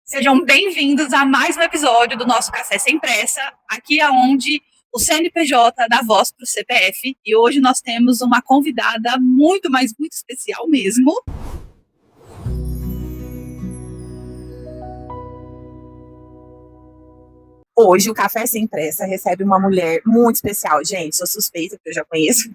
Sejam bem-vindos a mais um episódio do nosso Café Sem Pressa, aqui é onde o CNPJ dá voz para o CPF, e hoje nós temos uma convidada muito, mas muito especial mesmo. Hoje o Café Sem Pressa recebe uma mulher muito especial. Gente, sou suspeita, porque eu já conheço.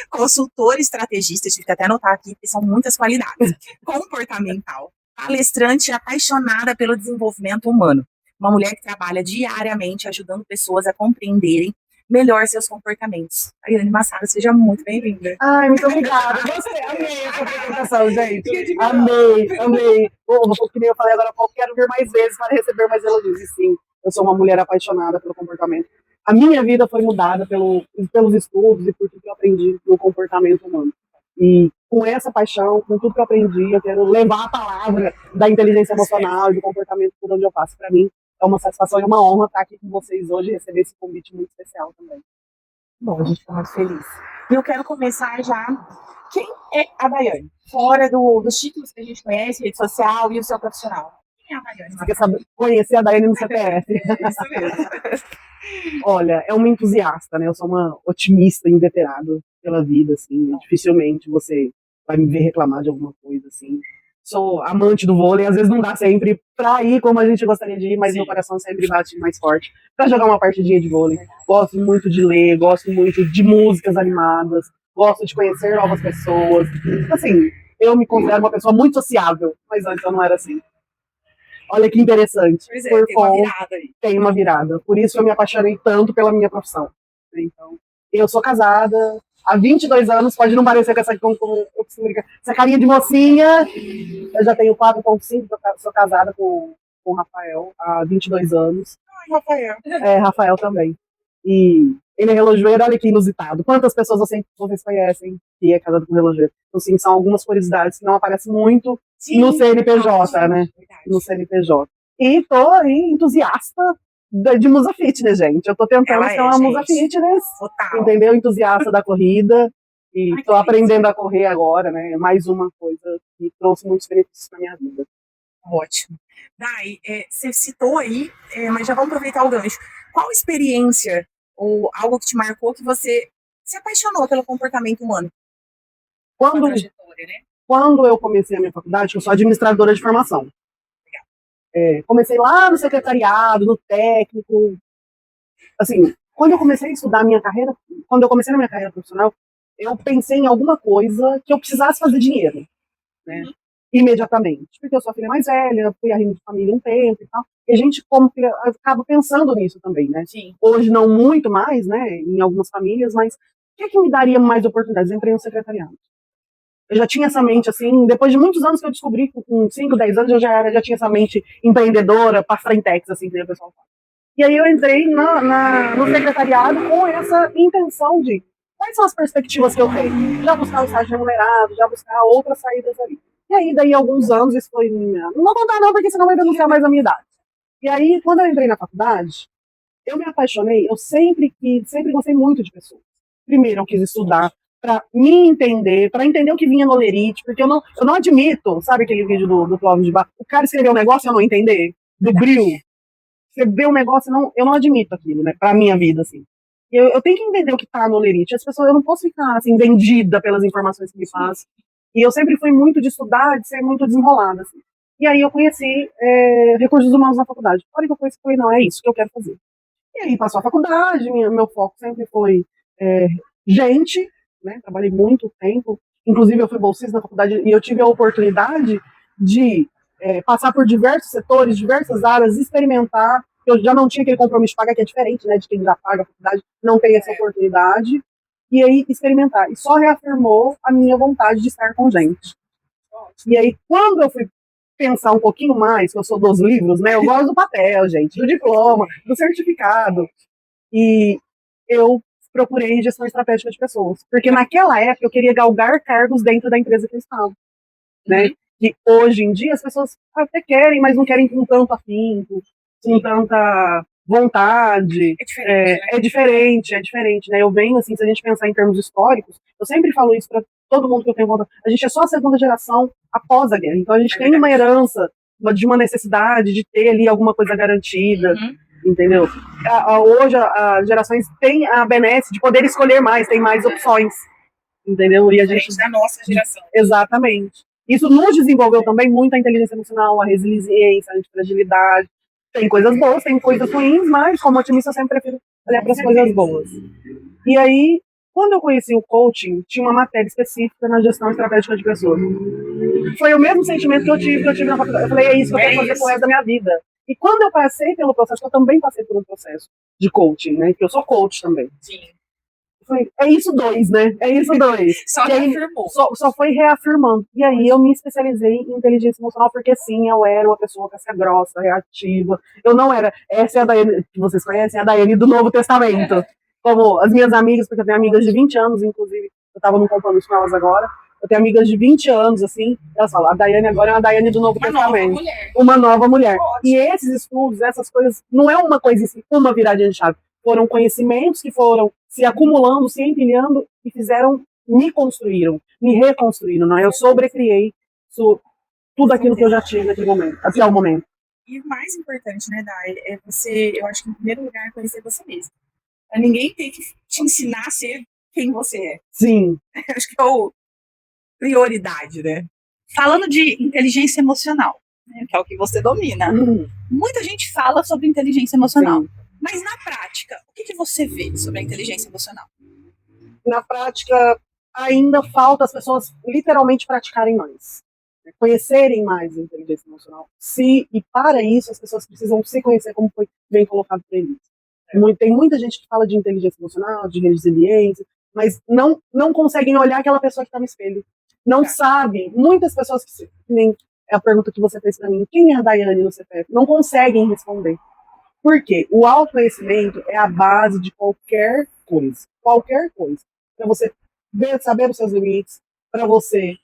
Consultora estrategista, tive que até anotar aqui, que são muitas qualidades. Comportamental, palestrante apaixonada pelo desenvolvimento humano. Uma mulher que trabalha diariamente ajudando pessoas a compreenderem melhor seus comportamentos. Ariane Massaro, seja muito bem-vinda. Ai, muito obrigada. Gostei, amei essa apresentação, gente. Amei. Que nem eu falei agora há pouco, quero vir mais vezes para receber mais elogios. E sim, eu sou uma mulher apaixonada pelo comportamento. A minha vida foi mudada pelos estudos e por tudo que eu aprendi no comportamento humano. E com essa paixão, com tudo que eu aprendi, eu quero levar a palavra da inteligência emocional e do comportamento por onde eu passo. Para mim, é uma satisfação e uma honra estar aqui com vocês hoje e receber esse convite muito especial também. Bom, a gente está muito feliz. E eu quero começar já. Quem é a Daiane? Fora dos títulos que a gente conhece, rede social e o seu profissional. Quem é a Daiane? Você quer saber, conhecer a Daiane no CPF? Isso mesmo. Olha, é uma entusiasta, né? Eu sou uma otimista inveterada pela vida, assim. Dificilmente você vai me ver reclamar de alguma coisa, assim. Sou amante do vôlei, às vezes não dá sempre pra ir como a gente gostaria de ir, mas meu coração sempre bate mais forte pra jogar uma partidinha de vôlei. Gosto muito de ler, gosto muito de músicas animadas, gosto de conhecer novas pessoas. Assim, eu me considero uma pessoa muito sociável, mas antes eu não era assim. Olha que interessante. Pois é, tem uma virada aí. Tem uma virada. Por isso eu me apaixonei tanto pela minha profissão. Então, eu sou casada há 22 anos, pode não parecer com essa carinha de mocinha. Eu já tenho 4,5, sou casada com o Rafael há 22 anos. Ai, Rafael. Rafael também. E ele é relojoeiro, olha que inusitado. Quantas pessoas vocês conhecem que é casado com relojoeiro? Então, sim, são algumas curiosidades que não aparecem muito no CNPJ, né? No CNPJ. E tô aí entusiasta de musa fitness, gente. Eu tô tentando ser uma musa fitness, entendeu? Entusiasta da corrida. E tô aprendendo a correr agora, né? Mais uma coisa que trouxe muitos benefícios pra minha vida. Ótimo. Dai, você citou aí, mas já vamos aproveitar o gancho. Qual experiência ou algo que te marcou que você se apaixonou pelo comportamento humano? Quando eu comecei a minha faculdade, eu sou administradora de formação. Comecei lá no secretariado, no técnico. Assim, quando eu comecei a estudar a minha carreira, quando eu comecei na minha carreira profissional, eu pensei em alguma coisa que eu precisasse fazer dinheiro, né? Imediatamente. Porque eu sou a filha mais velha, fui a renda de família um tempo e tal. E a gente, como filha, acaba pensando nisso também, né? Sim. Hoje não muito mais, né? Em algumas famílias, mas o que me daria mais oportunidades? Eu entrei no secretariado. Eu já tinha essa mente, assim, depois de muitos anos que eu descobri, com 5, 10 anos, eu já tinha essa mente empreendedora, pastrentex, assim, que o pessoal fala. E aí eu entrei no secretariado com essa intenção de quais são as perspectivas que eu tenho? Já buscar um estágio remunerado, já buscar outras saídas ali. E aí, daí alguns anos, isso foi minha... Não vou contar não, porque senão vai denunciar mais a minha idade. E aí, quando eu entrei na faculdade, eu me apaixonei, eu sempre gostei muito de pessoas. Primeiro, eu quis estudar para me entender, para entender o que vinha no Lerite, porque eu não admito, sabe aquele vídeo do Clóvis de Barros? O cara escreveu um negócio e eu não entender, do Bril. Você vê um negócio, eu não admito aquilo, né, pra minha vida, assim. Eu tenho que entender o que tá no Lerite. As pessoas, eu não posso ficar, assim, vendida pelas informações que me passam. E eu sempre fui muito de estudar, de ser muito desenrolada, assim. E aí eu conheci recursos humanos na faculdade. A hora que eu conheci, falei, não, é isso que eu quero fazer. E aí passou a faculdade, meu foco sempre foi gente, né? Trabalhei muito tempo. Inclusive eu fui bolsista na faculdade e eu tive a oportunidade de passar por diversos setores, diversas áreas, experimentar. Eu já não tinha aquele compromisso de pagar, que é diferente, né? De quem já paga a faculdade, não tem essa oportunidade. E aí experimentar. E só reafirmou a minha vontade de estar com gente. E aí, quando eu fui pensar um pouquinho mais, que eu sou dos livros, né? Eu gosto do papel, gente, do diploma, do certificado. E eu procurei gestão estratégica de pessoas. Porque naquela época eu queria galgar cargos dentro da empresa que eu estava. Né? Que hoje em dia as pessoas até querem, mas não querem com tanto afinco, com tanta vontade. É diferente, né? Eu venho, assim, se a gente pensar em termos históricos, eu sempre falo isso para todo mundo que eu tenho vontade. A gente é só a segunda geração após a guerra. Então a gente tem uma herança de uma necessidade de ter ali alguma coisa garantida, entendeu? Hoje as gerações têm a benesse de poder escolher mais, tem mais opções, entendeu? E a gente da nossa geração. Exatamente. Isso nos desenvolveu também muito a inteligência emocional, a resiliência, a antifragilidade. Tem coisas boas, tem coisas ruins, mas como otimista eu sempre prefiro olhar para as coisas boas. E aí, quando eu conheci o coaching, tinha uma matéria específica na gestão estratégica de pessoas. Foi o mesmo sentimento que eu tive na faculdade. Eu falei, é isso que eu quero fazer pro resto da minha vida. E quando eu passei pelo processo, eu também passei por um processo de coaching, né? Que eu sou coach também. Sim. Eu falei, é isso dois, né? É isso dois. Só reafirmou. Só foi reafirmando. E aí eu me especializei em inteligência emocional, porque sim, eu era uma pessoa casca grossa, reativa. Eu não era. Essa é a Daiane, que vocês conhecem, a Daiane do Novo Testamento. Como as minhas amigas, porque eu tenho amigas de 20 anos, inclusive, eu estava num compromisso com elas agora. Eu tenho amigas de 20 anos, assim, elas falam, a Daiane agora é uma Daiane do Novo Testamento. Uma nova mulher. E esses estudos, essas coisas, não é uma coisa assim, uma viradinha de chave. Foram conhecimentos que foram se acumulando, se empilhando e me construíram, me reconstruíram, né? Eu sobrecriei tudo aquilo que eu já tive naquele momento, até o momento. E o mais importante, né, Dai, é você, eu acho que em primeiro lugar, conhecer você mesmo. Pra ninguém ter que te ensinar a ser quem você é. Sim. Acho que é a prioridade, né? Falando de inteligência emocional, né, que é o que você domina, muita gente fala sobre inteligência emocional. Sim. Mas na prática, o que você vê sobre a inteligência emocional? Na prática, ainda falta as pessoas literalmente praticarem mais. Conhecerem mais a inteligência emocional. E para isso, as pessoas precisam se conhecer, como foi bem colocado para eles. Tem muita gente que fala de inteligência emocional, de resiliência, mas não conseguem olhar aquela pessoa que está no espelho. Não sabe. Muitas pessoas que nem é a pergunta que você fez para mim, quem é a Daiane no CPF? Não conseguem responder. Por quê? O autoconhecimento é a base de qualquer coisa. Qualquer coisa. Para você saber os seus limites, para você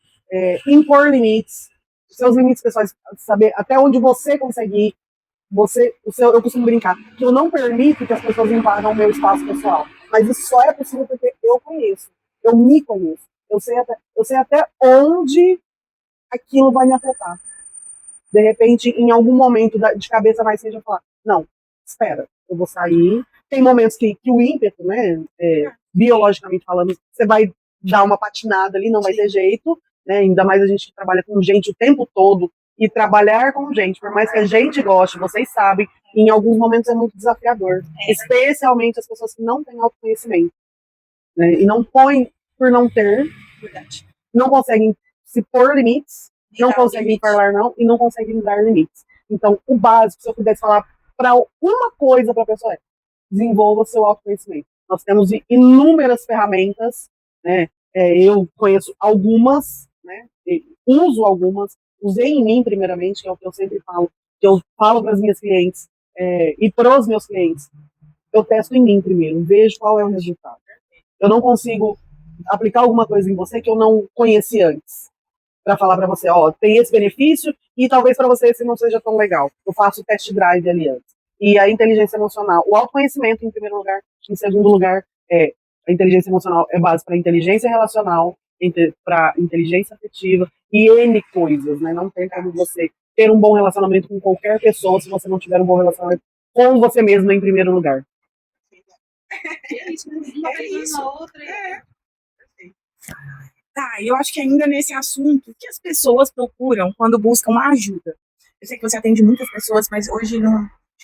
impor limites, os seus limites pessoais, saber até onde você consegue ir. Eu costumo brincar que eu não permito que as pessoas invadam o meu espaço pessoal. Mas isso só é possível porque eu conheço. Eu me conheço. Eu sei até onde aquilo vai me afetar. De repente, em algum momento de cabeça mais seja falar, não, espera, eu vou sair. Tem momentos que o ímpeto, né, biologicamente falando, você vai dar uma patinada ali, não vai ter jeito, né, ainda mais a gente que trabalha com gente o tempo todo, e trabalhar com gente, por mais que a gente goste, vocês sabem, em alguns momentos é muito desafiador, especialmente as pessoas que não têm autoconhecimento, né, e não põem por não ter, não conseguem se pôr limites, não conseguem falar não, e não conseguem dar limites. Então, o básico, se eu pudesse falar para uma coisa para a pessoa desenvolva seu autoconhecimento. Nós temos inúmeras ferramentas, né? Eu conheço algumas, né? Uso algumas, usei em mim primeiramente, que é o que eu sempre falo, que eu falo para as minhas clientes e para os meus clientes. Eu testo em mim primeiro, vejo qual é o resultado. Eu não consigo aplicar alguma coisa em você que eu não conheci antes. Para falar para você, tem esse benefício e talvez para você esse não seja tão legal. Eu faço o test drive ali antes. E a inteligência emocional, o autoconhecimento em primeiro lugar, em segundo lugar, a inteligência emocional é base para inteligência relacional, para inteligência afetiva e N coisas, né? Não tem como você ter um bom relacionamento com qualquer pessoa se você não tiver um bom relacionamento com você mesmo em primeiro lugar. É isso, né? Uma coisa na outra. Tá, eu acho que ainda nesse assunto, o que as pessoas procuram quando buscam ajuda? Eu sei que você atende muitas pessoas, mas hoje,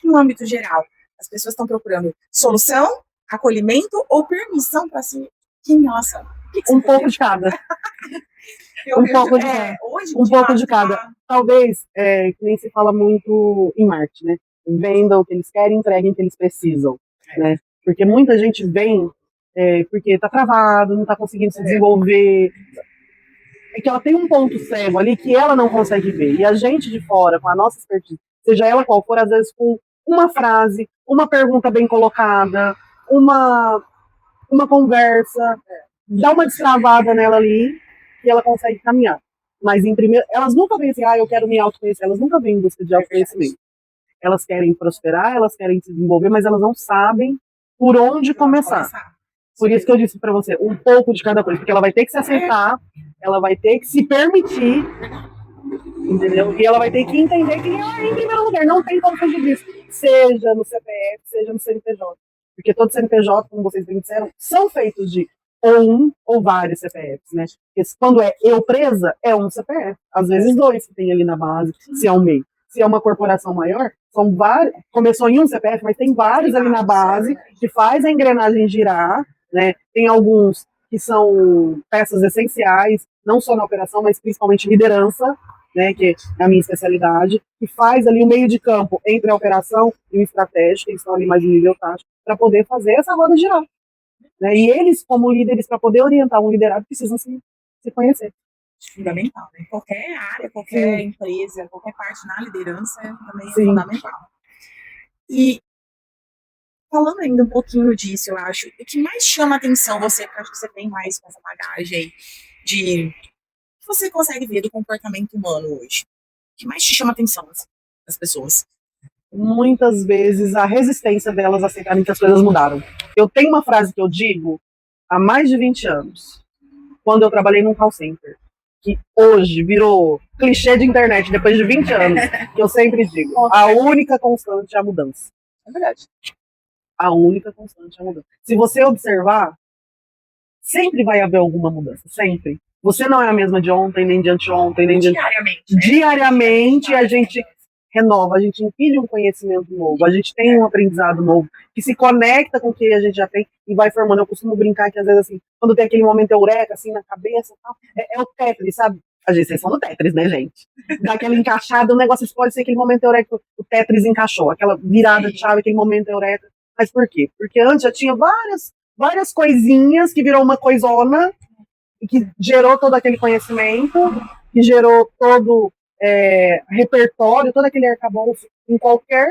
no âmbito geral, as pessoas estão procurando solução, acolhimento ou permissão para si? Nossa, um pouco de cada. Um pouco de cada. Um pouco de cada. Talvez, que nem se fala muito em marketing, né? Vendam o que eles querem, entreguem o que eles precisam, né? Porque muita gente vem porque está travado, não está conseguindo se desenvolver. É que ela tem um ponto cego ali que ela não consegue ver. E a gente de fora, com a nossa expertise, seja ela qual for, às vezes com uma frase, uma pergunta bem colocada, uma conversa, dá uma destravada nela ali e ela consegue caminhar. Mas elas nunca vêm assim, eu quero me autoconhecer, elas nunca vêm em busca de autoconhecimento. Elas querem prosperar, elas querem se desenvolver, mas elas não sabem por onde começar. Por isso que eu disse para você, um pouco de cada coisa, porque ela vai ter que se aceitar, ela vai ter que se permitir entendeu? E ela vai ter que entender que ela é em primeiro lugar, não tem como fugir disso, seja no CPF, seja no CNPJ. Porque todo CNPJ, como vocês bem disseram, são feitos de ou um ou vários CPFs, né? Porque quando é eu presa, é um CPF. Às vezes dois que tem ali na base, se é um MEI. Se é uma corporação maior, são vários, começou em um CPF, mas tem vários ali na base que faz a engrenagem girar, né? Tem alguns que são peças essenciais, não só na operação, mas principalmente liderança, né, que é a minha especialidade, que faz ali o meio de campo entre a operação e o estratégico, eles estão ali mais no nível tático, para poder fazer essa roda girar. Né? E eles, como líderes, para poder orientar um liderado, precisam se conhecer. Fundamental, né? Qualquer área, qualquer empresa, qualquer parte na liderança também é fundamental. E falando ainda um pouquinho disso, eu acho, o que mais chama atenção você, porque eu acho que você tem mais com essa bagagem aí, de que você consegue ver do comportamento humano hoje? O que mais te chama atenção assim, das pessoas? Muitas vezes a resistência delas a aceitarem que as coisas mudaram. Eu tenho uma frase que eu digo há mais de 20 anos, quando eu trabalhei num call center, que hoje virou clichê de internet depois de 20 anos, que eu sempre digo, a única constante é a mudança. É verdade. A única constante é a mudança. Se você observar, sempre vai haver alguma mudança, sempre. Você não é a mesma de ontem, nem de anteontem, nem de... Diariamente. Diariamente a gente renova, a gente empilha um conhecimento novo, a gente tem um aprendizado novo, que se conecta com o que a gente já tem e vai formando. Eu costumo brincar que às vezes assim, quando tem aquele momento eureka assim na cabeça, tal, é o Tetris, sabe? A gente, vocês são do Tetris, né, gente? Dá aquela encaixada, o negócio pode ser aquele momento eureka, o Tetris encaixou, aquela virada de chave, aquele momento eureka. Mas por quê? Porque antes já tinha várias coisinhas que virou uma coisona e que gerou todo aquele conhecimento, que gerou todo repertório, todo aquele arcabouço em qualquer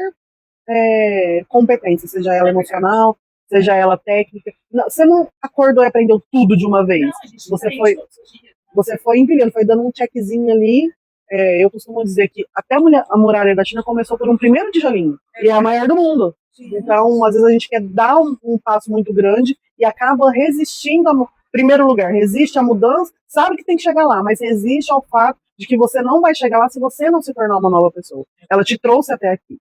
competência, seja ela emocional, seja ela técnica. Não, você não acordou e aprendeu tudo de uma vez. Você foi empilhando, foi dando um checkzinho ali. Eu costumo dizer que até a muralha da China começou por um primeiro tijolinho, e é a maior do mundo. Então, às vezes a gente quer dar um passo muito grande e acaba resistindo ao primeiro lugar, resiste à mudança, sabe que tem que chegar lá, mas resiste ao fato de que você não vai chegar lá se você não se tornar uma nova pessoa. Ela te trouxe até aqui,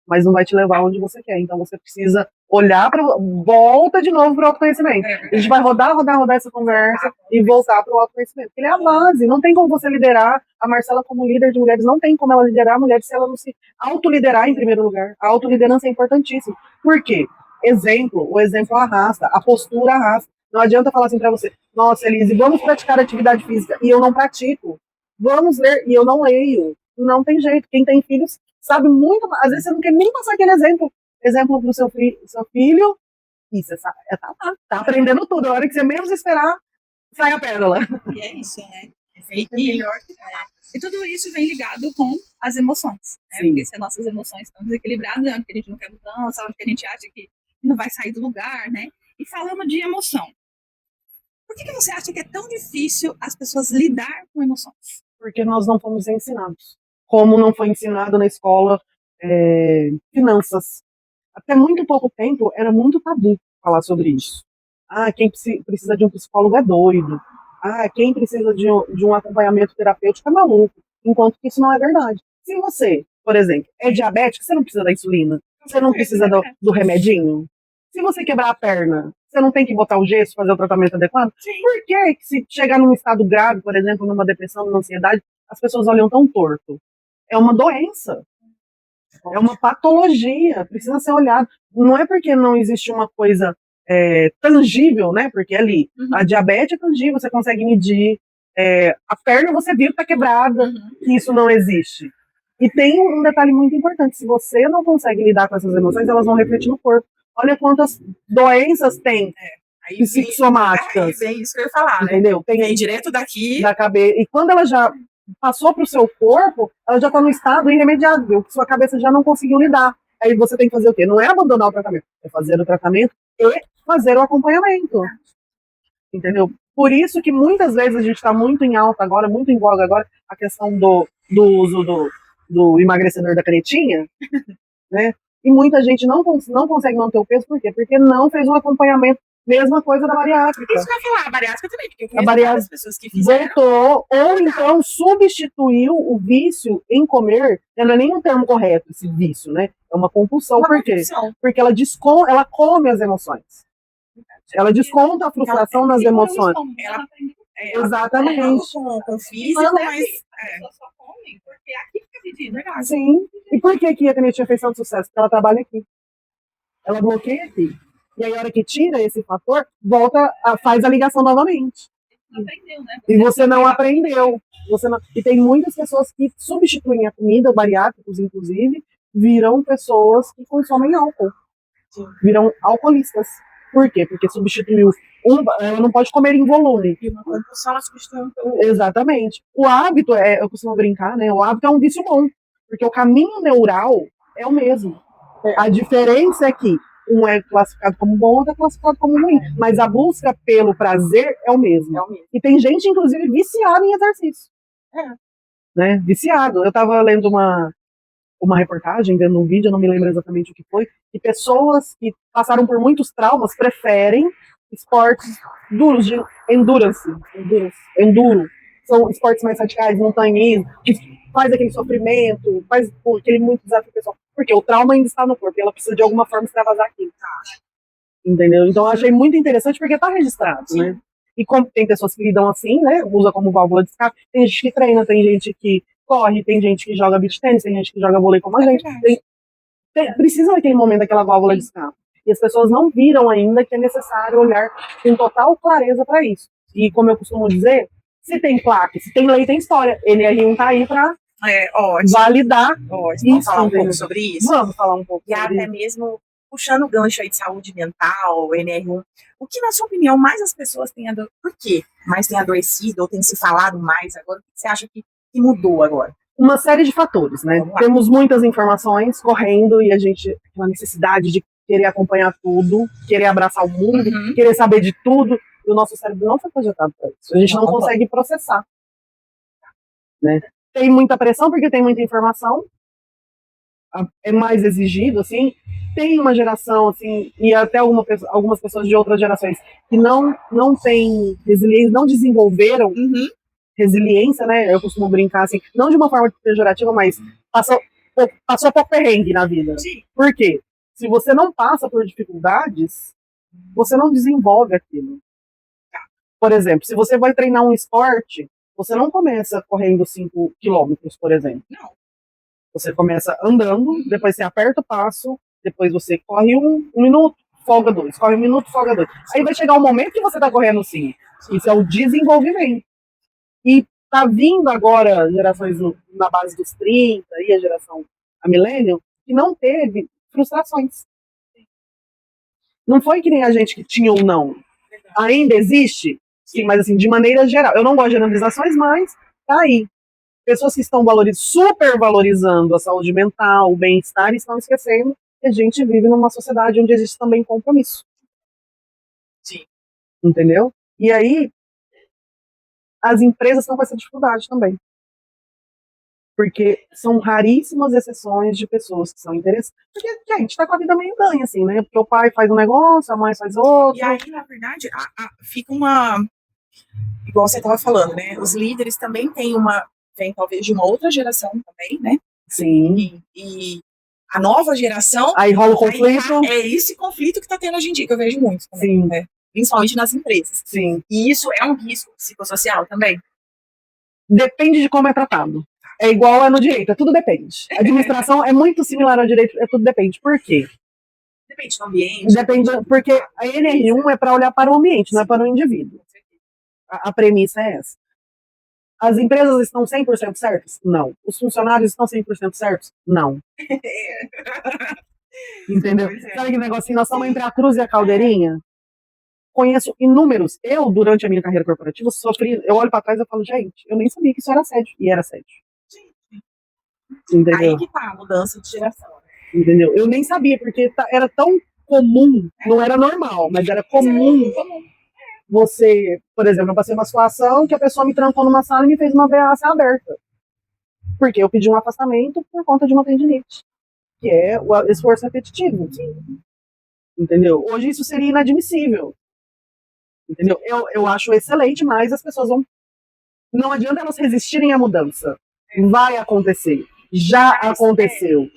mas não vai te levar onde você quer. Então você precisa olhar para... Volta de novo para o autoconhecimento. A gente vai rodar essa conversa e voltar para o autoconhecimento. Ele é a base. Não tem como você liderar. A Marcela, como líder de mulheres, não tem como ela liderar a mulher se ela não se autoliderar em primeiro lugar. A autoliderança é importantíssima. Por quê? O exemplo arrasta, a postura arrasta. Não adianta falar assim para você, nossa, Elise, vamos praticar atividade física, e eu não pratico. Vamos ler, e eu não leio. Não tem jeito. Quem tem filhos sabe muito, às vezes você não quer nem passar aquele exemplo pro seu filho, e você sabe, tá aprendendo tudo. A hora que você menos esperar, sai a pérola. E é isso, né? E tudo isso vem ligado com as emoções, né? Porque se as nossas emoções estão desequilibradas, é onde a gente não quer mudança, onde a gente acha que não vai sair do lugar, né? E falando de emoção, por que você acha que é tão difícil as pessoas lidar com emoções? Porque nós não fomos ensinados. Como não foi ensinado na escola finanças. Até muito pouco tempo era muito tabu falar sobre isso. Quem precisa de um psicólogo é doido. Quem precisa de um acompanhamento terapêutico é maluco. Enquanto que isso não é verdade. Se você, por exemplo, é diabético, você não precisa da insulina. Você não precisa do remedinho. Se você quebrar a perna, você não tem que botar o gesso, fazer o tratamento adequado? Sim. Por que se chegar num estado grave, por exemplo, numa depressão, numa ansiedade, as pessoas olham tão torto? É uma doença. É uma patologia. Precisa ser olhado. Não é porque não existe uma coisa tangível, né? Porque ali, a diabetes é tangível, você consegue medir. A perna você viu que está quebrada, que isso não existe. E tem um detalhe muito importante. Se você não consegue lidar com essas emoções, elas vão refletir no corpo. Olha quantas doenças tem psicossomáticas. Vem isso que eu ia falar, né? Entendeu? Vem direto daqui. Da cabeça. E quando ela já passou para o seu corpo, ela já está no estado irremediável, que sua cabeça já não conseguiu lidar. Aí você tem que fazer o quê? Não é abandonar o tratamento, é fazer o tratamento e fazer o acompanhamento. Entendeu? Por isso que muitas vezes a gente está muito em alta agora, muito em voga agora, a questão do uso do emagrecedor da canetinha, né? E muita gente não consegue manter o peso, por quê? Porque não fez um acompanhamento Mesma coisa da bariátrica. Isso que eu ia falar, a bariátrica também, porque eu A conheço bariátrica várias pessoas que fizeram. voltou, ou então substituiu o vício em comer, não é nem um termo correto esse vício, né? É uma compulsão, Uma por quê? compulsão. Porque ela come as emoções. Ela desconta a frustração nas emoções. Exatamente. Com físico, Mas mas... as pessoas só comem porque aqui fica pedindo. Sim. E por que que a Tânia tinha feição de sucesso? Porque ela trabalha aqui. Ela bloqueia aqui. E aí, a hora que tira esse fator, faz a ligação novamente. Não aprendeu, né? E você não aprendeu. E tem muitas pessoas que substituem a comida, bariátricos inclusive, viram pessoas que consomem álcool. Viram alcoolistas. Por quê? Porque substituiu. Ela não pode comer em volume. E uma compulsão, ela substitui Exatamente. O hábito, eu costumo brincar, né? O hábito é um vício bom. Porque o caminho neural é o mesmo. A diferença é que um é classificado como bom, outro é classificado como ruim. Mas a busca pelo prazer é o mesmo. E tem gente, inclusive, viciada em exercício. Né? Viciado. Eu estava lendo uma reportagem, vendo um vídeo, eu não me lembro exatamente o que foi, que pessoas que passaram por muitos traumas preferem esportes duros, de endurance. Enduro. São esportes mais radicais, montanhismo, que faz aquele sofrimento, faz aquele muito desafio pessoal. Porque o trauma ainda está no corpo e ela precisa de alguma forma extravasar aquilo. Entendeu? Então eu achei muito interessante porque está registrado, né? E como tem pessoas que lidam assim, né? Usa como válvula de escape, tem gente que treina, tem gente que corre, tem gente que joga beach tennis, tem gente que joga vôlei como a gente. Precisa naquele momento daquela válvula de escape. E as pessoas não viram ainda que é necessário olhar com total clareza para isso. E como eu costumo dizer, se tem placa, se tem lei, tem história. NR1 tá aí para validar. Vamos falar um pouco sobre isso? Vamos falar um pouco e sobre até mesmo puxando o gancho aí de saúde mental, NR1, o que, na sua opinião, mais as pessoas têm adoecido? Por quê? Mais têm adoecido ou tem se falado mais agora? O que você acha que mudou agora? Uma série de fatores, né? Temos muitas informações correndo e a gente tem uma necessidade de querer acompanhar tudo, querer abraçar o mundo, querer saber de tudo. E o nosso cérebro não foi projetado para isso. A gente não consegue processar. Né? Tem muita pressão porque tem muita informação. É mais exigido, assim. Tem uma geração, assim, e até algumas pessoas de outras gerações que não têm resiliência, não desenvolveram resiliência, né? Eu costumo brincar assim, não de uma forma pejorativa, mas passou por perrengue na vida. Sim. Por quê? Se você não passa por dificuldades, você não desenvolve aquilo. Por exemplo, se você vai treinar um esporte, você não começa correndo 5 quilômetros, por exemplo. Não. Você começa andando, depois você aperta o passo, depois você corre um minuto, folga 2, corre 1 minuto, folga 2. Aí vai chegar um momento que você tá correndo 5. Isso é o desenvolvimento. E tá vindo agora gerações na base dos 30, e a millennial, que não teve frustrações. Não foi que nem a gente que tinha ou não. Ainda existe, sim, mas assim, de maneira geral. Eu não gosto de generalizações, mas tá aí. Pessoas que estão super valorizando a saúde mental, o bem-estar, e estão esquecendo que a gente vive numa sociedade onde existe também compromisso. Sim. Entendeu? E aí, as empresas estão com essa dificuldade também. Porque são raríssimas exceções de pessoas que são interessadas. Porque, gente, tá com a vida meio ganha, assim, né? Porque o pai faz um negócio, a mãe faz outro. E aí, na verdade, fica uma... Igual você estava falando, né? Os líderes também vem talvez de uma outra geração também, né? Sim. E a nova geração... Aí rola o conflito. É esse conflito que tá tendo hoje em dia, que eu vejo muito também. Sim. Né? Principalmente nas empresas. Sim. E isso é um risco psicossocial também? Depende de como é tratado. É igual no direito, tudo depende. A administração é muito similar ao direito, tudo depende. Por quê? Depende do ambiente. Depende, porque a NR1 é para olhar para o ambiente, não é para o indivíduo. A premissa é essa. As empresas estão 100% certas? Não. Os funcionários estão 100% certos? Não. Entendeu? Sabe aquele negocinho, nós estamos entre a cruz e a caldeirinha? Conheço inúmeros. Eu, durante a minha carreira corporativa, eu olho para trás e falo, gente, eu nem sabia que isso era assédio. E era assédio. Entendeu? Aí que tá a mudança de geração. Entendeu? Eu nem sabia, porque era tão comum, não era normal, mas era comum. Você, por exemplo, eu passei uma situação que a pessoa me trancou numa sala e me fez uma ameaça aberta. Porque eu pedi um afastamento por conta de uma tendinite, que é o esforço repetitivo. Entendeu? Hoje isso seria inadmissível. Entendeu? Eu acho excelente, mas as pessoas vão. Não adianta elas resistirem à mudança. Vai acontecer. Já aconteceu.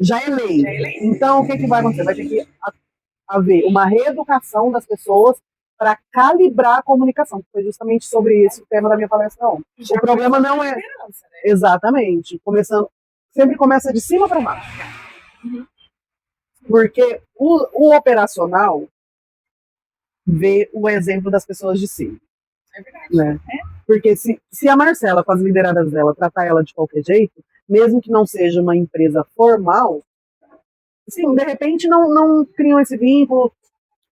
Já é lei. Então, o que vai acontecer? Vai ter que haver uma reeducação das pessoas para calibrar a comunicação. Foi justamente sobre esse o tema da minha palestra ontem. O problema não é. Exatamente. Sempre começa de cima para baixo. Porque o operacional vê o exemplo das pessoas de cima. É verdade. Né? Porque se a Marcela, com as lideradas dela, tratar ela de qualquer jeito, mesmo que não seja uma empresa formal, sim, de repente não criam esse vínculo,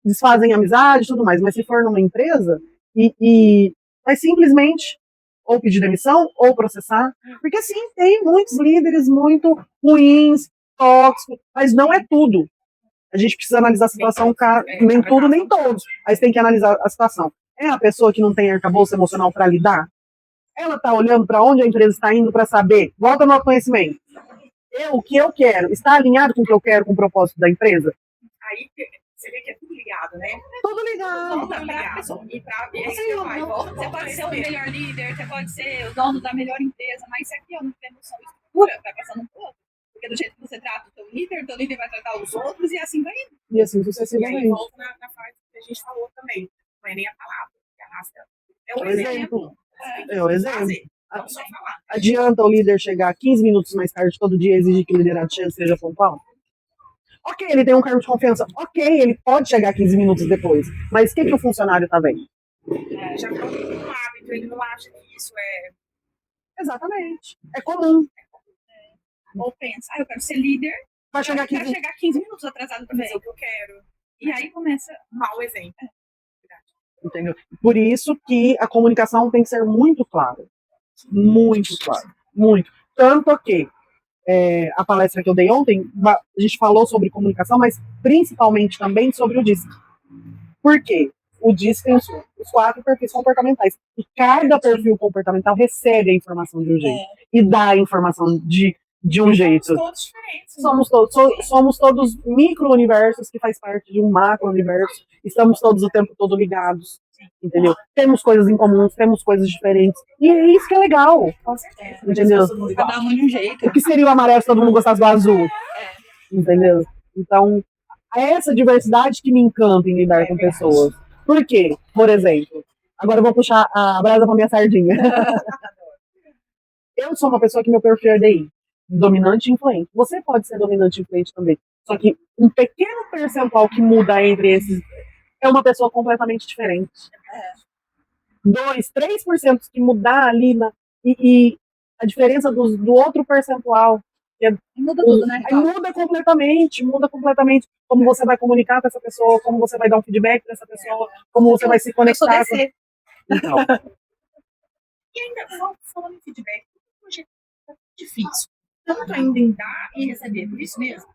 desfazem amizade e tudo mais, mas se for numa empresa e vai simplesmente ou pedir demissão ou processar, porque sim, tem muitos líderes muito ruins, tóxicos, mas não é tudo. A gente precisa analisar a situação, nem tudo, nem todos. Aí você tem que analisar a situação. É a pessoa que não tem arcabouço emocional para lidar? Ela está olhando para onde a empresa está indo para saber? Volta no autoconhecimento. O que eu quero, está alinhado com o que eu quero, com o propósito da empresa? Aí você vê que é tudo ligado, né? Tudo ligado. Volta pra pessoa. Você pode ser o melhor líder, você pode ser o dono da melhor empresa, mas se aqui não tem noção de estrutura, vai passando um pouco. Porque do jeito que você trata o teu líder vai tratar os outros e assim vai indo. E assim E sucessivamente. aí volta na parte que a gente falou também. Não é nem a palavra que arrasta. É o exemplo. É o exemplo. Fazer, não só falar. Adianta o líder chegar 15 minutos mais tarde todo dia e exigir que o liderado seja pontual? Ok, ele tem um cargo de confiança. Ok, ele pode chegar 15 minutos depois. Mas o que o funcionário está vendo? Já foi um hábito, ele não acha que isso é... Exatamente. É comum. Ou pensa, eu quero ser líder, Vai chegar 15 chegar 15 minutos atrasado para fazer o que eu quero. E aí começa mau exemplo. Entendeu? Por isso que a comunicação tem que ser muito clara. Muito clara. Muito. Tanto que a palestra que eu dei ontem, a gente falou sobre comunicação, mas principalmente também sobre o DISC. Por quê? O DISC tem os 4 perfis comportamentais. E cada perfil comportamental recebe a informação de um jeito. E dá a informação de um jeito. Somos todos diferentes. Somos todos micro-universos que faz parte de um macro-universo. Estamos todos o tempo todo ligados. Entendeu? Temos coisas em comum, temos coisas diferentes. E é isso que é legal. Com certeza. Entendeu? cada um de um jeito. O que seria o amarelo se todo mundo gostasse do azul? Entendeu? Então, é essa diversidade que me encanta em lidar com pessoas. Por quê? Por exemplo, agora eu vou puxar a brasa pra minha sardinha. Eu sou uma pessoa que meu perfil é DI. Dominante e influente. Você pode ser dominante e influente também. Só que um pequeno percentual que muda entre esses é uma pessoa completamente diferente. 2, 3% que mudar ali e a diferença do outro percentual Muda tudo, né? Aí muda completamente como você vai comunicar com essa pessoa, como você vai dar um feedback para essa pessoa, como você vai se conectar. Eu sou DC. Então, E ainda, falando em feedback, é difícil. Tanto ainda em dar e receber, por isso mesmo.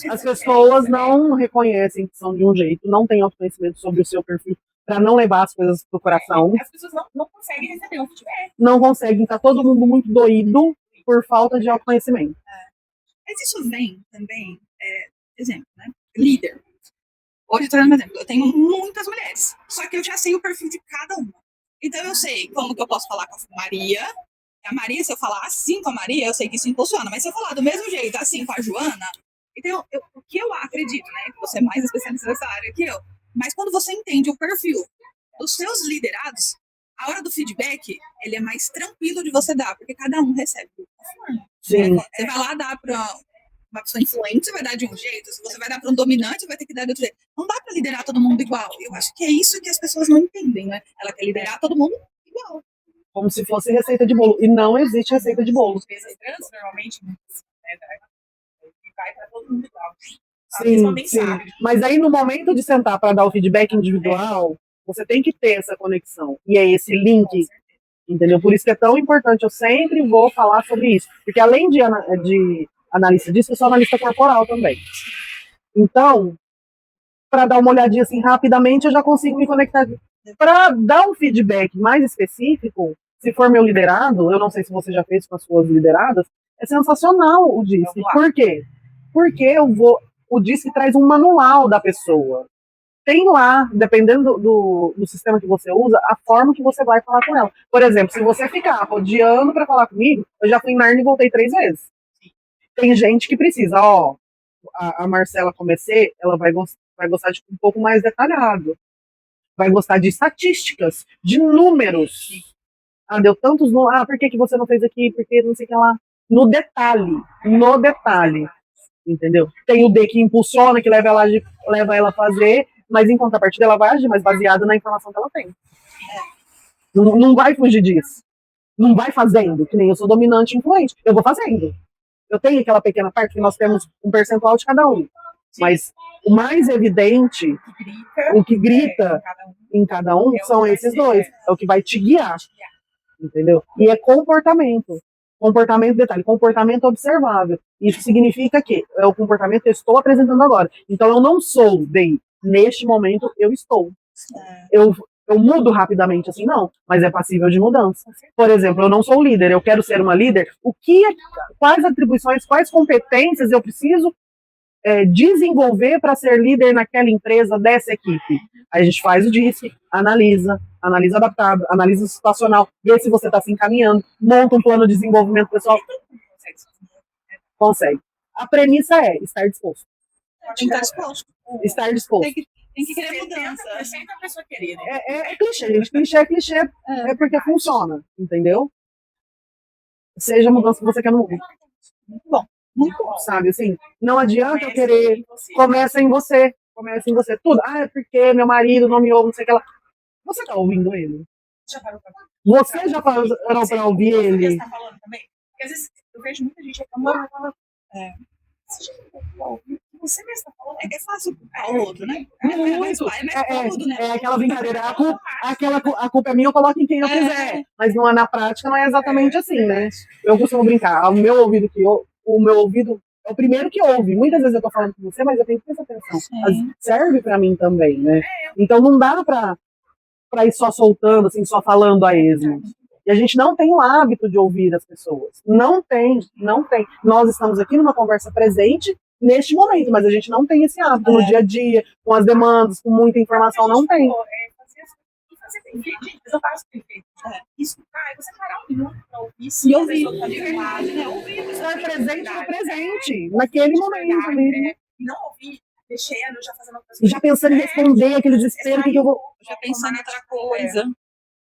as pessoas não reconhecem que são de um jeito, não têm autoconhecimento sobre o seu perfil para não levar as coisas pro coração. As pessoas não conseguem receber um feedback. Não conseguem, tá todo mundo muito doído por falta de autoconhecimento. Mas isso vem também, exemplo, né? Líder. Hoje, estou dando um exemplo, eu tenho muitas mulheres, só que eu já sei o perfil de cada uma. Então eu sei como que eu posso falar com a Maria. A Maria, se eu falar assim com a Maria, eu sei que isso impulsiona. Mas se eu falar do mesmo jeito, assim com a Joana, então o que eu acredito, né? Que você é mais especialista nessa área que eu. Mas quando você entende o perfil dos seus liderados, a hora do feedback, ele é mais tranquilo de você dar, porque cada um recebe de uma forma. Sim. Você vai lá dar para uma pessoa influente, você vai dar de um jeito. Se você vai dar para um dominante, você vai ter que dar de outro jeito. Não dá para liderar todo mundo igual. Eu acho que é isso que as pessoas não entendem, né? Ela quer liderar todo mundo igual. Como se fosse receita de bolo. E não existe receita de bolo. As empresas grandes, normalmente, né, vai para todo mundo igual. A Sim, pessoa nem sim. sabe. Mas aí no momento de sentar para dar o feedback individual, você tem que ter essa conexão. E é esse link, entendeu? Por isso que é tão importante. Eu sempre vou falar sobre isso. Porque além de analista disso, eu sou analista corporal também. Então, para dar uma olhadinha assim rapidamente, eu já consigo me conectar. Para dar um feedback mais específico, se for meu liderado, eu não sei se você já fez com as suas lideradas, é sensacional o DISC. Por quê? Porque o DISC traz um manual da pessoa. tem lá, dependendo do sistema que você usa, a forma que você vai falar com ela. Por exemplo, se você ficar rodeando para falar comigo, eu já fui em Narnia e voltei 3 vezes. Tem gente que precisa, a Marcela Comecê, ela vai gostar de um pouco mais detalhado. Vai gostar de estatísticas, de números. Deu tantos números. Por que você não fez aqui? Por que não sei o que lá? No detalhe. Entendeu? Tem o D que impulsiona, que leva ela a fazer, mas em contrapartida ela vai agir, mas baseada na informação que ela tem. Não vai fugir disso. Não vai fazendo, que nem eu sou dominante e influente. Eu vou fazendo. Eu tenho aquela pequena parte que nós temos um percentual de cada um. Mas o mais evidente, o que grita em cada um, são esses dois. É o que vai te guiar. Entendeu? E é comportamento. Detalhe, comportamento observável. Isso significa que é o comportamento que eu estou apresentando agora. Então eu não sou neste momento eu estou. Eu mudo rapidamente assim, não, mas é passível de mudança. Por exemplo, eu não sou líder, eu quero ser uma líder. Quais atribuições, quais competências eu preciso desenvolver para ser líder naquela empresa, dessa equipe? Aí a gente faz o DISC, analisa adaptado, analisa situacional, vê se você está se encaminhando, monta um plano de desenvolvimento pessoal. Consegue. A premissa é estar disposto. Estar disposto. Tem que querer mudança. A pessoa querer, né? É clichê, gente. Clichê é porque funciona, entendeu? Seja a mudança que você quer no mundo. Muito bom. Muito bom. Sabe, assim, não adianta eu querer. Começa em você. Tudo. É porque meu marido não me ouve, não sei o que lá. Você tá ouvindo ele? Você já parou pra ouvir ele? Você tá falando também? Porque às vezes eu vejo muita gente reclamando. Você mesmo tá falando. É que é fácil culpar o outro, né? É aquela brincadeira. A culpa é minha, eu coloco em quem eu quiser. Mas na prática não é exatamente assim, né? Eu costumo brincar. O meu ouvido é o primeiro que ouve. Muitas vezes eu tô falando com você, mas eu tenho que prestar atenção. Serve pra mim também, né? Então não dá pra ir só soltando, assim, só falando a esmo. E a gente não tem o hábito de ouvir as pessoas. Não tem. Nós estamos aqui numa conversa presente neste momento, mas a gente não tem esse hábito no dia a dia, com as demandas, com muita informação, não tem. Fazer bem feito, gente, eu faço bem feito. Escutar, você parar um minuto pra ouvir, e ouvir, estar presente, naquele momento ali. Não ouvir, mexendo, já fazendo outras coisas. Já pensando em responder aquele desespero que eu vou. Já pensando em outra coisa.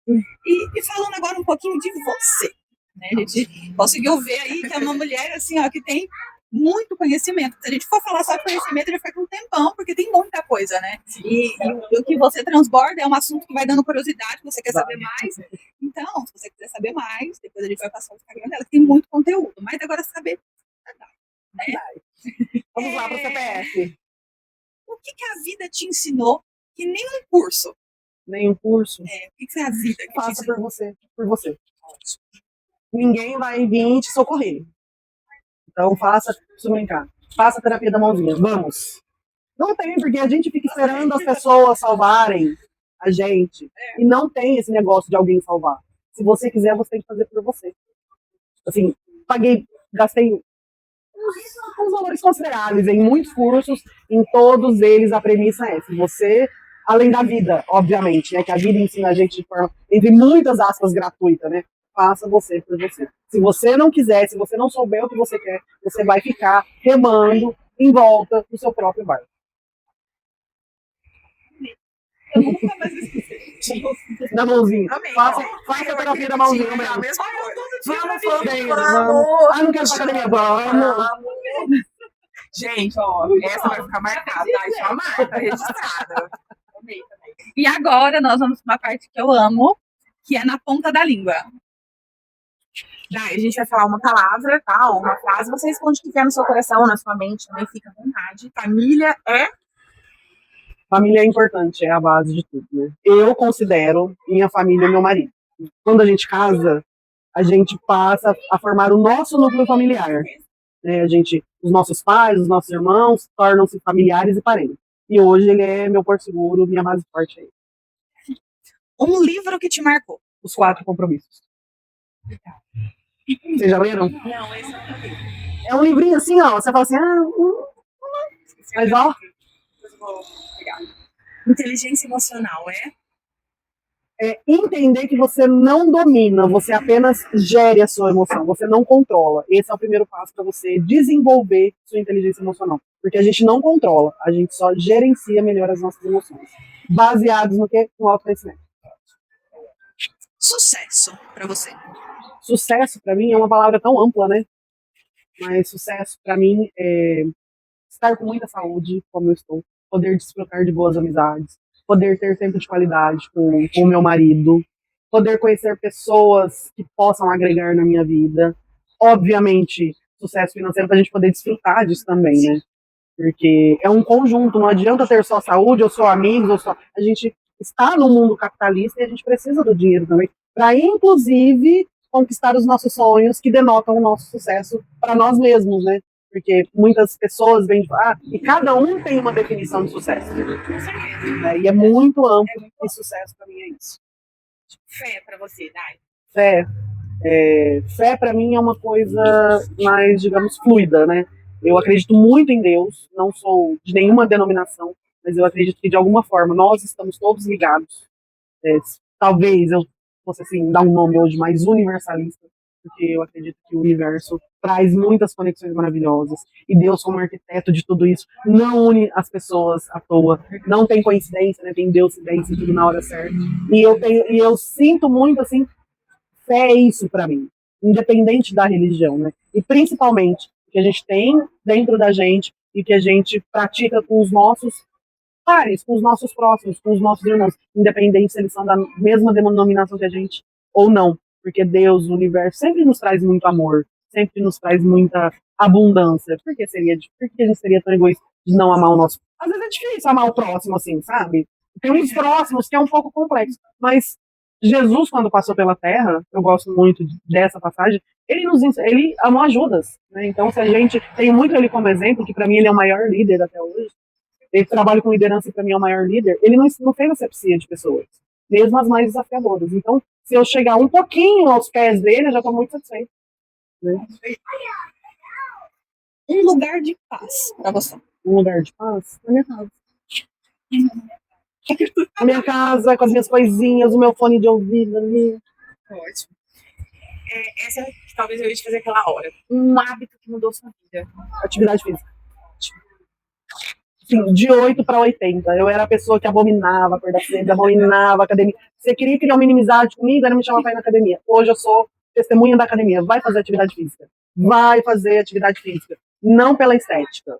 E falando agora um pouquinho de você, né? A gente conseguiu ver aí que é uma mulher assim, que tem muito conhecimento. Se a gente for falar só de conhecimento, a gente vai ficar um tempão, porque tem muita coisa, né? E o que você transborda é um assunto que vai dando curiosidade, você quer saber mais. Então, se você quiser saber mais, depois a gente vai passar o Instagram dela, que tem muito conteúdo. Mas agora saber, né? Vamos lá para o CPF. O que a vida te ensinou que nem um curso? Nenhum curso. O que é a vida que faça por você. Ninguém vai vir te socorrer. Então faça a terapia da mãozinha. Vamos. Não tem, porque a gente fica esperando as pessoas salvarem a gente. E não tem esse negócio de alguém salvar. Se você quiser, você tem que fazer por você. Assim, gastei uns valores consideráveis em muitos cursos, em todos eles a premissa é, se você, além da vida, obviamente, né, que a vida ensina a gente de forma, entre muitas aspas, gratuita, né, faça você por você. Se você não quiser, se você não souber o que você quer, você vai ficar remando em volta do seu próprio barco. Eu nunca mais esqueci. Da mãozinha. Faça a terapia da mãozinha. Vamos. Não quero fazer minha vamos. Gente, essa vai ficar marcada, tá? Isso é uma marca registrada. E agora nós vamos para uma parte que eu amo, que é na ponta da língua. Daí a gente vai falar uma palavra, tá? Ou uma frase, você responde o que quer no seu coração, na sua mente, também fica à vontade. Família é importante, é a base de tudo, né? Eu considero minha família meu marido. Quando a gente casa, a gente passa a formar o nosso núcleo familiar. Né? Os nossos pais, os nossos irmãos tornam-se familiares e parentes. E hoje ele é meu porto seguro, minha base forte aí. Um livro que te marcou? Os 4 Compromissos. Vocês já leram? Não, esse não é. É um livrinho assim, ó. Você fala assim, mas ó. Inteligência emocional É entender que você não domina, você apenas gere a sua emoção, você não controla. Esse é o primeiro passo para você desenvolver sua inteligência emocional. Porque a gente não controla, a gente só gerencia melhor as nossas emoções. Baseados no quê? No autoconhecimento. sucesso para você. Sucesso, para mim, é uma palavra tão ampla, né? Mas sucesso, para mim, é estar com muita saúde, como eu estou, poder desfrutar de boas amizades, poder ter tempo de qualidade com o meu marido, poder conhecer pessoas que possam agregar na minha vida. Obviamente, sucesso financeiro para a gente poder desfrutar disso também, né? Porque é um conjunto, não adianta ter só saúde, ou só amigos, ou só. A gente está no mundo capitalista e a gente precisa do dinheiro também, para inclusive conquistar os nossos sonhos que denotam o nosso sucesso para nós mesmos, né? Porque muitas pessoas vêm de e cada um tem uma definição de sucesso. Né? E é muito amplo, e sucesso para mim é isso. Fé para você, Dai. Fé. Fé para mim é uma coisa mais, digamos, fluida, né? Eu acredito muito em Deus, não sou de nenhuma denominação, mas eu acredito que de alguma forma nós estamos todos ligados. Talvez eu fosse assim dar um nome hoje mais universalista, porque eu acredito que o universo traz muitas conexões maravilhosas e Deus, como arquiteto de tudo isso, não une as pessoas à toa, não tem coincidência, né? Tem Deus e tudo na hora certa. E eu sinto muito assim, fé é isso para mim, independente da religião, né? E principalmente o que a gente tem dentro da gente e que a gente pratica com os nossos pares, com os nossos próximos, com os nossos irmãos, independente se eles são da mesma denominação que a gente ou não, porque Deus, o universo, sempre nos traz muito amor, sempre nos traz muita abundância. Por que a gente seria tão egoísta de não amar o nosso? Às vezes é difícil amar o próximo, assim, sabe? Tem uns próximos que é um pouco complexo, mas Jesus, quando passou pela Terra, eu gosto muito dessa passagem, ele amou a Judas, né? Então, se a gente tem muito ele como exemplo, que para mim ele é o maior líder até hoje, ele trabalha com liderança e para mim é o maior líder, ele não fez asepsia de pessoas, mesmo as mais desafiadoras. Então, se eu chegar um pouquinho aos pés dele, eu já estou muito satisfeito. Né? Um lugar de paz para você. Um lugar de paz? Na minha casa. Na minha casa, com as minhas coisinhas, o meu fone de ouvido ali. Ótimo. Essa talvez eu ia te fazer aquela hora. Um hábito que mudou sua vida. Atividade física. Sim, de 8 para 80. Eu era a pessoa que abominava acordar cedo, abominava academia. Você queria criar uma inimizade comigo, era me chamar para ir na academia. Hoje eu sou testemunha da academia. Vai fazer atividade física. Vai fazer atividade física. Não pela estética.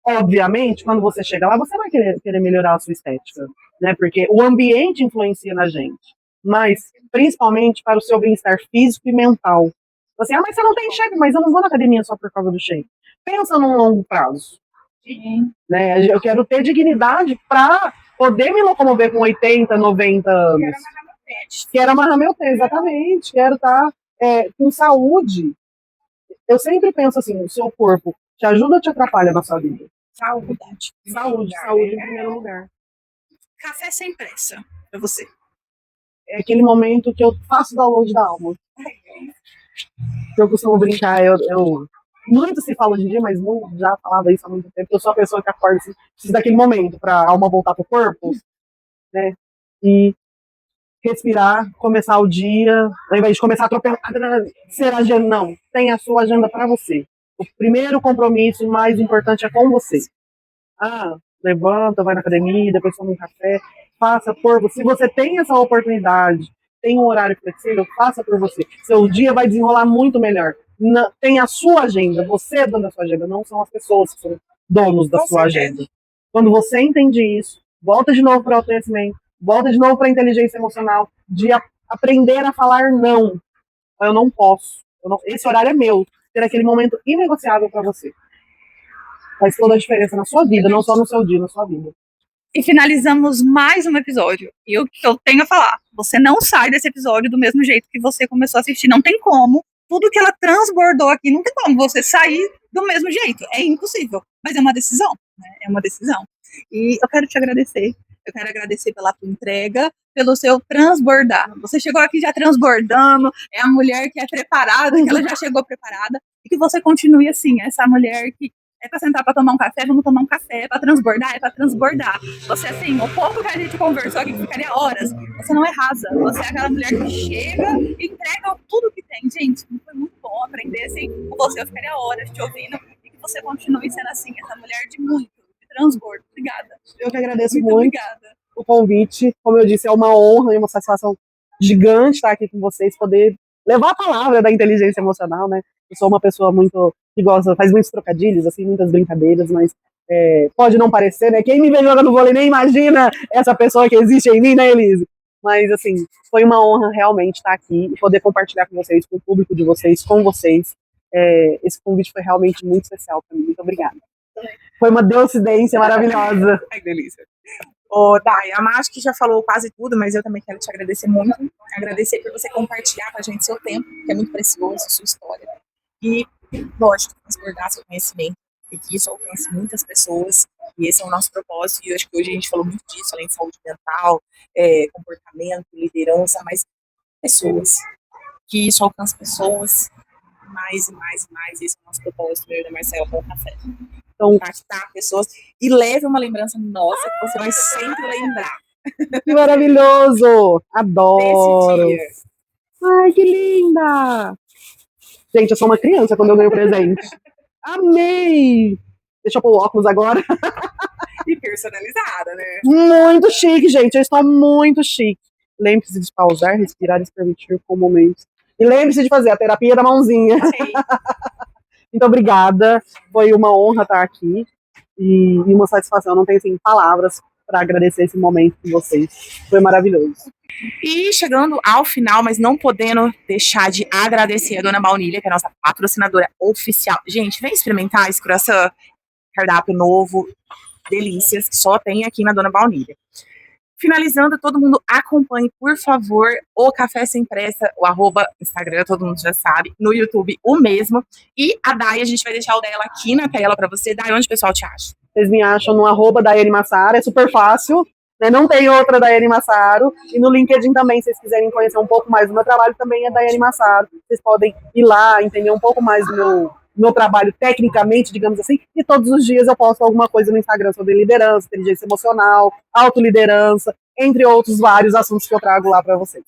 Obviamente, quando você chega lá, você vai querer melhorar a sua estética, né? Porque o ambiente influencia na gente. Mas, principalmente para o seu bem-estar físico e mental. Você, mas você não tem shape, mas eu não vou na academia só por causa do shape. Pensa num longo prazo. Sim. Né? Eu quero ter dignidade para poder me locomover com 80, 90 anos. Quero amarrar meu pé, exatamente. Quero estar com saúde. Eu sempre penso assim, o seu corpo te ajuda ou te atrapalha na sua vida? Saúde. Saúde em primeiro lugar. Café sem pressa, pra você. É aquele momento que eu faço download da alma. Eu costumo brincar, muito se fala hoje em dia, mas não já falava isso há muito tempo. Eu sou a pessoa que acorda assim, precisa daquele momento para a alma voltar pro corpo, né? E respirar, começar o dia, ao invés de começar a atropelar, ser agenda, não. Tem a sua agenda para você. O primeiro compromisso mais importante é com você. Levanta, vai na academia, depois toma um café, faça por você. Se você tem essa oportunidade, tem um horário flexível, faça por você. Seu dia vai desenrolar muito melhor. Tem a sua agenda, você é dono da sua agenda, não são as pessoas que são donos da sua agenda. Quando você entende isso, volta de novo para o autoconhecimento, volta de novo para a inteligência emocional, de aprender a falar não. Eu não posso. Esse horário é meu. Ter aquele momento inegociável para você. Faz toda a diferença na sua vida, não só no seu dia, na sua vida. E finalizamos mais um episódio. E o que eu tenho a falar, você não sai desse episódio do mesmo jeito que você começou a assistir. Não tem como. Tudo que ela transbordou aqui, não tem como você sair do mesmo jeito. É impossível. Mas é uma decisão. Né? É uma decisão. E eu quero te agradecer. Eu quero agradecer pela tua entrega, pelo seu transbordar. Você chegou aqui já transbordando, é a mulher que é preparada, que ela já chegou preparada, e que você continue assim, essa mulher que É pra sentar pra tomar um café, vamos tomar um café. É pra transbordar, é pra transbordar. Você, assim, o pouco que a gente conversou aqui, que ficaria horas, você não é rasa. Você é aquela mulher que chega e entrega tudo que tem. Gente, foi muito bom aprender, assim, com você. Eu ficaria horas te ouvindo e que você continue sendo, assim, essa mulher de muito, de transbordo. Obrigada. Eu que agradeço Muito muito obrigada. o convite. Como eu disse, é uma honra e uma satisfação gigante estar aqui com vocês, poder levar a palavra da inteligência emocional, né? Eu sou uma pessoa muito que gosta, faz muitos trocadilhos, assim, muitas brincadeiras, mas pode não parecer, né? Quem me vê jogando vôlei nem imagina essa pessoa que existe em mim, né, Elise? Mas, assim, foi uma honra realmente estar aqui e poder compartilhar com vocês, com o público de vocês, com vocês. Esse convite foi realmente muito especial para mim. Muito obrigada. Foi uma coincidência maravilhosa. Ai, que delícia. Ô, Dai, a Má acho que já falou quase tudo, mas eu também quero te agradecer muito. Agradecer por você compartilhar com a gente seu tempo, que é muito precioso, sua história. E, lógico, transbordar seu conhecimento e que isso alcance muitas pessoas. E esse é o nosso propósito. E eu acho que hoje a gente falou muito disso, além de saúde mental, comportamento, liderança, mas pessoas. Que isso alcance pessoas mais e mais e mais. Esse é o nosso propósito, eu e da Marcela, com o café. Então, impactar pessoas e leve uma lembrança nossa que você vai sempre lembrar. Que maravilhoso! Adoro! Desse dia. Ai, que linda! Gente, eu sou uma criança quando eu ganho presente. Amei! Deixa eu pôr o óculos agora. E personalizada, né? Muito chique, gente. Eu estou muito chique. Lembre-se de pausar, respirar e se permitir com momentos. E lembre-se de fazer a terapia da mãozinha. Muito obrigada. Foi uma honra estar aqui. E uma satisfação. Não tenho, assim, palavras para agradecer esse momento com vocês. Foi maravilhoso. E chegando ao final, mas não podendo deixar de agradecer a Dona Baunilha, que é a nossa patrocinadora oficial. Gente, vem experimentar esse croissant, cardápio novo, delícias, que só tem aqui na Dona Baunilha. Finalizando, todo mundo acompanhe, por favor, o Café Sem Pressa, o @Instagram, todo mundo já sabe, no YouTube o mesmo. E a Dai, a gente vai deixar o dela aqui na tela para você. Dai, onde o pessoal te acha? Vocês me acham no @Daiane Massaro, é super fácil, né? Não tem outra Daiane Massaro. E no LinkedIn também, se vocês quiserem conhecer um pouco mais do meu trabalho, também é Daiane Massaro. Vocês podem ir lá, entender um pouco mais do meu trabalho tecnicamente, digamos assim, e todos os dias eu posto alguma coisa no Instagram sobre liderança, inteligência emocional, autoliderança, entre outros vários assuntos que eu trago lá para vocês.